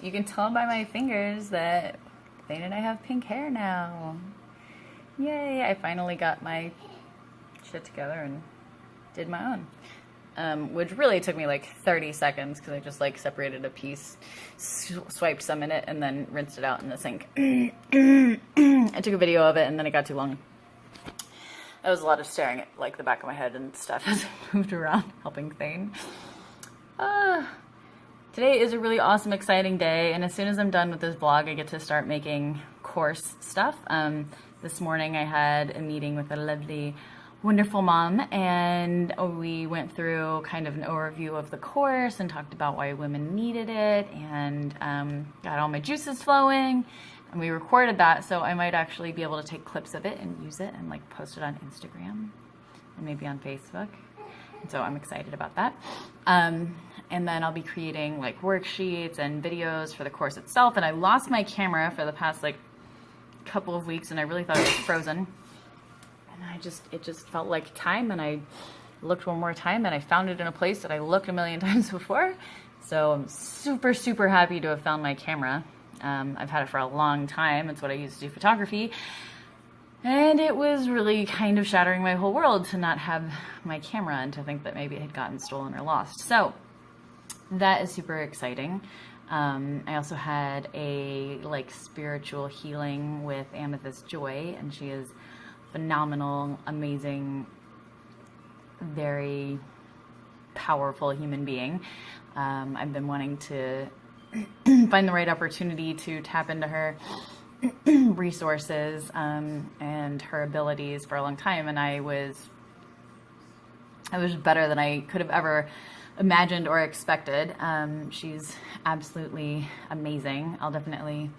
you can tell by my fingers that Thane and I have pink hair now. Yay, I finally got my shit together and did my own. Which really took me like 30 seconds because I just like separated a piece, swiped some in it, and then rinsed it out in the sink. I took a video of it and then it got too long. That was a lot of staring at like the back of my head and stuff as I moved around helping Thane. Today is a really awesome, exciting day, and as soon as I'm done with this vlog, I get to start making course stuff. This morning I had a meeting with a lovely, wonderful mom, and we went through kind of an overview of the course and talked about why women needed it, and got all my juices flowing. And we recorded that, so I might actually be able to take clips of it and use it and like post it on Instagram and maybe on Facebook. And so I'm excited about that. And then I'll be creating like worksheets and videos for the course itself. And I lost my camera for the past like couple of weeks, and I really thought it was frozen. And it just felt like time, and I looked one more time and I found it in a place that I looked a million times before. So I'm super, super happy to have found my camera. I've had it for a long time. It's what I used to do photography. And it was really kind of shattering my whole world to not have my camera and to think that maybe it had gotten stolen or lost. So that is super exciting. I also had a like spiritual healing with Amethyst Joy, and she is phenomenal, amazing, very powerful human being. I've been wanting to find the right opportunity to tap into her resources and her abilities for a long time, and I was better than I could have ever imagined or expected. She's absolutely amazing. I'll definitely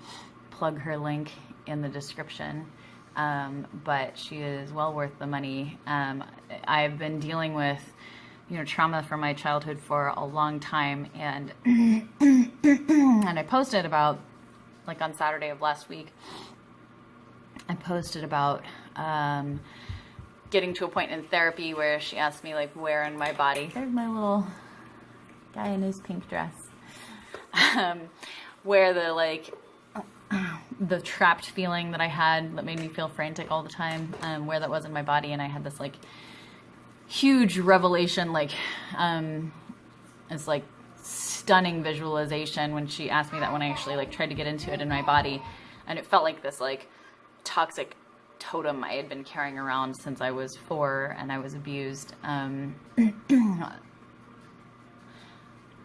plug her link in the description, but she is well worth the money. I've been dealing with trauma from my childhood for a long time, and and I posted about, like on Saturday of last week, I posted about getting to a point in therapy where she asked me like where in my body, there's my little guy in his pink dress, where the trapped feeling that I had that made me feel frantic all the time, where that was in my body. And I had this like huge revelation, like it's like stunning visualization when she asked me that, when I actually like tried to get into it in my body, and it felt like this like toxic totem I had been carrying around since I was 4 and I was abused, and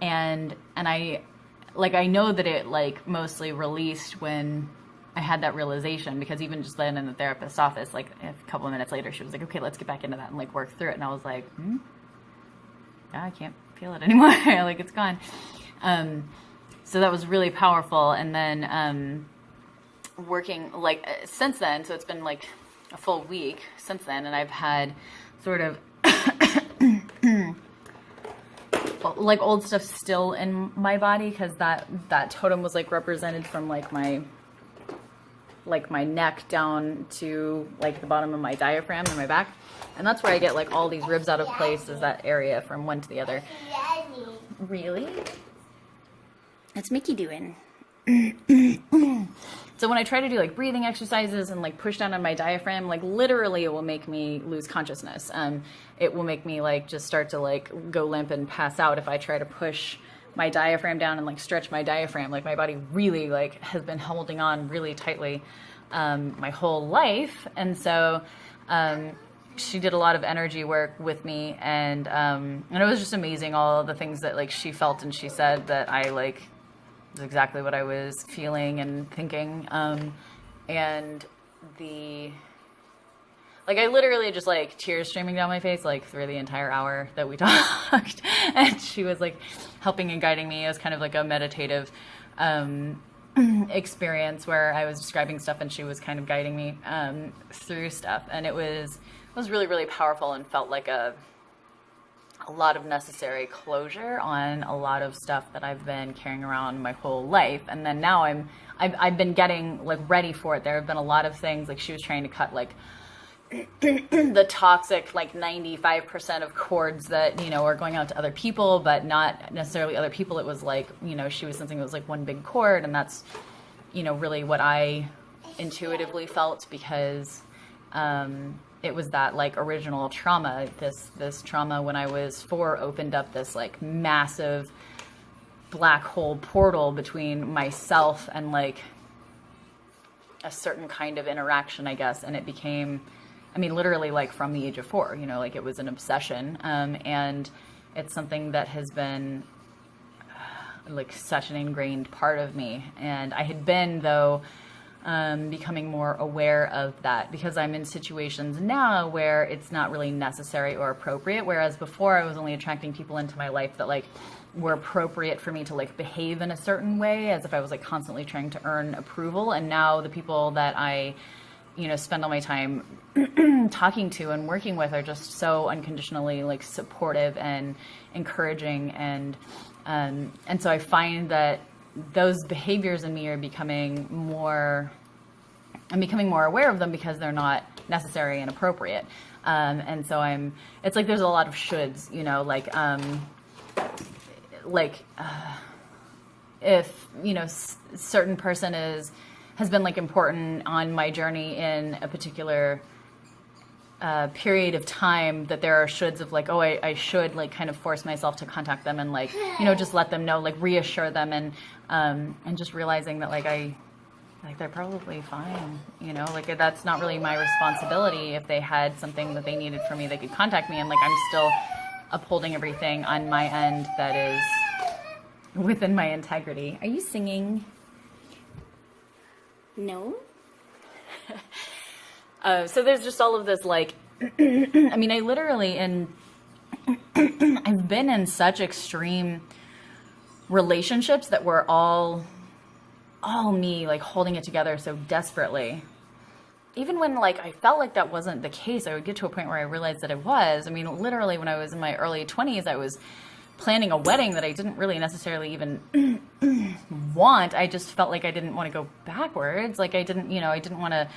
I know that it like mostly released when I had that realization, because even just then in the therapist's office, like a couple of minutes later, she was like, okay, let's get back into that and like work through it. And I was like, yeah, I can't feel it anymore. Like it's gone. So that was really powerful. And then working like since then, so it's been like a full week since then, and I've had sort of like old stuff still in my body, because that totem was like represented from like my neck down to like the bottom of my diaphragm and my back, and that's where I get like all these ribs out of place, is that area from one to the other. Really? That's Mickey doing. So when I try to do like breathing exercises and like push down on my diaphragm, like literally it will make me lose consciousness. It will make me like just start to like go limp and pass out if I try to push my diaphragm down and like stretch my diaphragm. Like my body really like has been holding on really tightly my whole life. And so she did a lot of energy work with me, and it was just amazing, all the things that like she felt and she said that I like was exactly what I was feeling and thinking. And I literally just like tears streaming down my face like through the entire hour that we talked. And she was like helping and guiding me as kind of like a meditative experience where I was describing stuff and she was kind of guiding me through stuff. And it was really, really powerful, and felt like a lot of necessary closure on a lot of stuff that I've been carrying around my whole life. And then now I've been getting like ready for it. There have been a lot of things, like she was trying to cut like the toxic, like 95% of cords that, are going out to other people, but not necessarily other people. It was like, she was sensing it was like one big cord. And that's, really what I intuitively felt, because it was that like original trauma. This trauma when I was 4 opened up this like massive black hole portal between myself and like a certain kind of interaction, I guess. And it became, literally like from the age of 4, like it was an obsession. And it's something that has been like such an ingrained part of me. And I had been, though, becoming more aware of that, because I'm in situations now where it's not really necessary or appropriate. Whereas before I was only attracting people into my life that like were appropriate for me to like behave in a certain way, as if I was like constantly trying to earn approval. And now the people that I, spend all my time talking to and working with are just so unconditionally like supportive and encouraging. And so I find that those behaviors in me are becoming more aware of them, because they're not necessary and appropriate. And so it's like there's a lot of shoulds, if, certain person has been like important on my journey in a particular period of time, that there are shoulds of like, oh, I should like kind of force myself to contact them and like, just let them know, like reassure them, and just realizing that like they're probably fine, like that's not really my responsibility. If they had something that they needed from me, they could contact me, and like I'm still upholding everything on my end that is within my integrity. Are you singing? No. So there's just all of this, like, I literally, I've been in such extreme relationships that were all me, like, holding it together so desperately. Even when, like, I felt like that wasn't the case, I would get to a point where I realized that it was. Literally, when I was in my early 20s, I was planning a wedding that I didn't really necessarily even want. I just felt like I didn't want to go backwards. Like, I didn't want to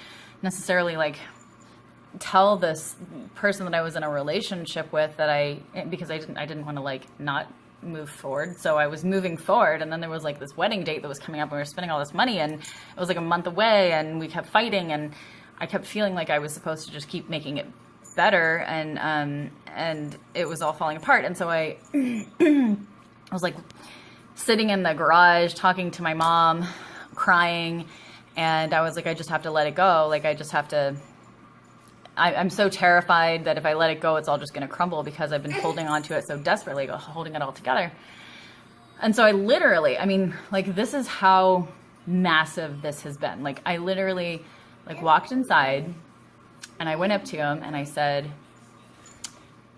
necessarily like tell this person that I was in a relationship with because I didn't want to like not move forward. So I was moving forward, and then there was like this wedding date that was coming up, and we were spending all this money, and it was like a month away, and we kept fighting, and I kept feeling like I was supposed to just keep making it better, and it was all falling apart. And so I was like sitting in the garage talking to my mom, crying, and I was like, I just have to let it go. Like, I just have to, I'm so terrified that if I let it go, it's all just going to crumble, because I've been holding on to it so desperately, holding it all together. And so I literally, this is how massive this has been. Like, I literally like walked inside, and I went up to him and I said,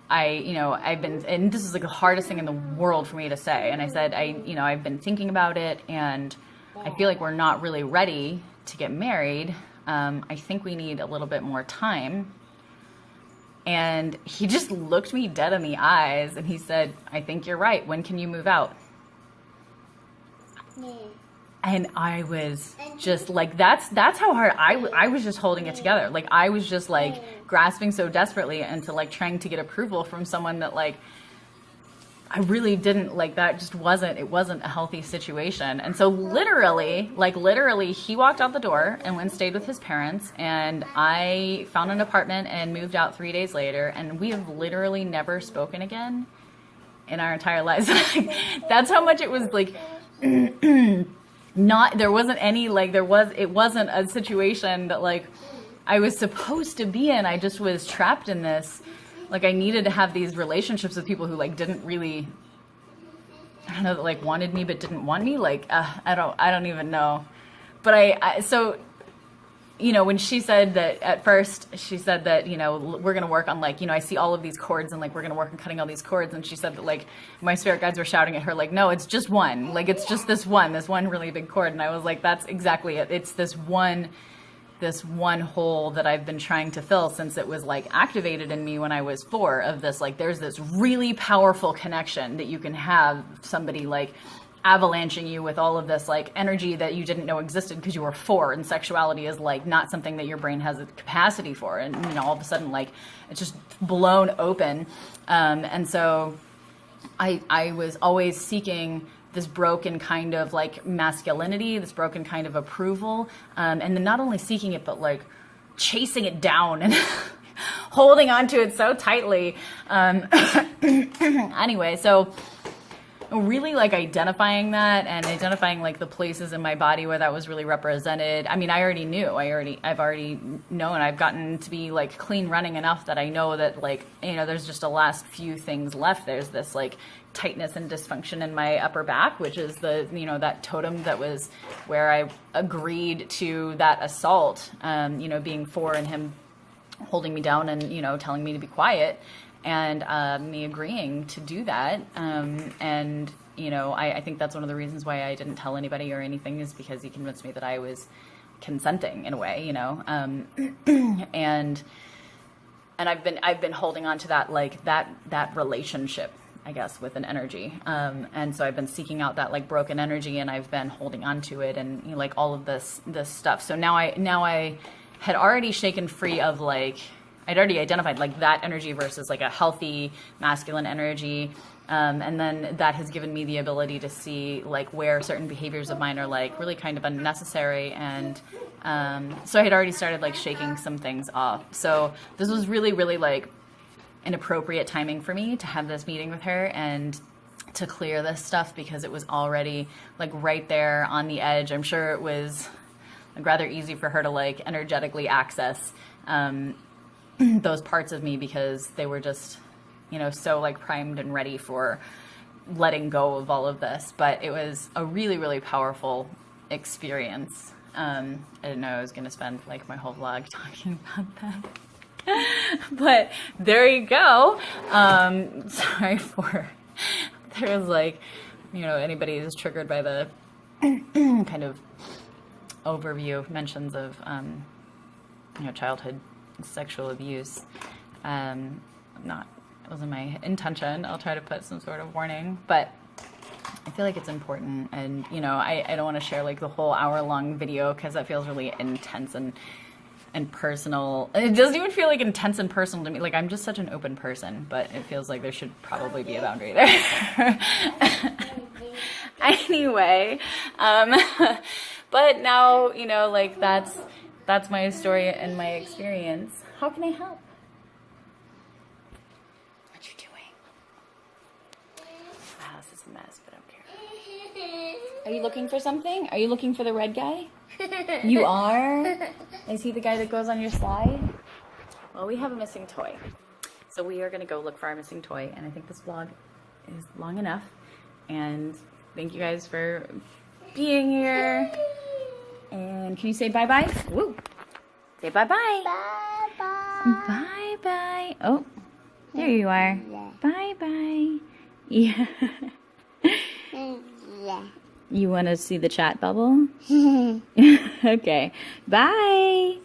I've been, and this is like the hardest thing in the world for me to say. And I said, I've been thinking about it, and I feel like we're not really ready to get married. I think we need a little bit more time. And he just looked me dead in the eyes, and he said, I think you're right. When can you move out? Yeah. And I was just like, that's how hard I was just holding it together. Like, I was just like grasping so desperately into like trying to get approval from someone that like, I really didn't like. That just wasn't a healthy situation. And so literally he walked out the door and went and stayed with his parents, and I found an apartment and moved out 3 days later, and we have literally never spoken again in our entire lives. That's how much it was like, there wasn't any, like, it wasn't a situation that like I was supposed to be in. I just was trapped in this. Like, I needed to have these relationships with people who like didn't really, I don't know, that like wanted me but didn't want me. Like, I don't even know. But so, when she said that at first, she said that, we're going to work on like, I see all of these cords, and like, we're going to work on cutting all these cords. And she said that like my spirit guides were shouting at her, like, no, it's just one. Like, it's just this one really big cord. And I was like, that's exactly it. It's this one hole that I've been trying to fill since it was like activated in me when I was 4, of this, like, there's this really powerful connection that you can have somebody like avalanching you with all of this like energy that you didn't know existed because you were 4, and sexuality is like not something that your brain has a capacity for, and you know, all of a sudden like it's just blown open. And so I was always seeking this broken kind of like masculinity, this broken kind of approval, and then not only seeking it but like chasing it down and holding on to it so tightly. Anyway, so really like identifying that and identifying like the places in my body where that was really represented. I mean, I've already known, I've gotten to be like clean running enough that I know that like, you know, there's just a last few things left. There's this like tightness and dysfunction in my upper back, which is the, you know, that totem that was where I agreed to that assault, you know, being 4 and him holding me down and, you know, telling me to be quiet. And me agreeing to do that. And, you know, I think that's one of the reasons why I didn't tell anybody or anything, is because he convinced me that I was consenting in a way, you know. And I've been holding on to that, like that relationship, I guess, with an energy. And so I've been seeking out that like broken energy, and I've been holding on to it, and, you know, like all of this stuff. So now I had already shaken free of like, I'd already identified like that energy versus like a healthy masculine energy. And then that has given me the ability to see like where certain behaviors of mine are like really kind of unnecessary. And so I had already started like shaking some things off. So this was really, really like an appropriate timing for me to have this meeting with her and to clear this stuff, because it was already like right there on the edge. I'm sure it was like rather easy for her to like energetically access those parts of me, because they were just, you know, so like primed and ready for letting go of all of this. But it was a really, really powerful experience. I didn't know I was going to spend like my whole vlog talking about that. But there you go. Sorry for, there was like, you know, anybody who's triggered by the kind of overview mentions of, you know, childhood sexual abuse. It wasn't my intention. I'll try to put some sort of warning, but I feel like it's important. And, you know, I don't want to share like the whole hour-long video, because that feels really intense and personal. It doesn't even feel like intense and personal to me. Like, I'm just such an open person, but it feels like there should probably be a boundary there. Anyway, but now, you know, like that's my story and my experience. How can I help? What you doing? My house is a mess, but I don't care. Are you looking for something? Are you looking for the red guy? You are? Is he the guy that goes on your slide? Well, we have a missing toy. So we are going to go look for our missing toy. And I think this vlog is long enough. And thank you guys for being here. And can you say bye-bye? Woo. Say bye-bye. Bye-bye. Bye-bye. Oh, there you are. Bye-bye. Yeah. You want to see the chat bubble? Okay. Bye.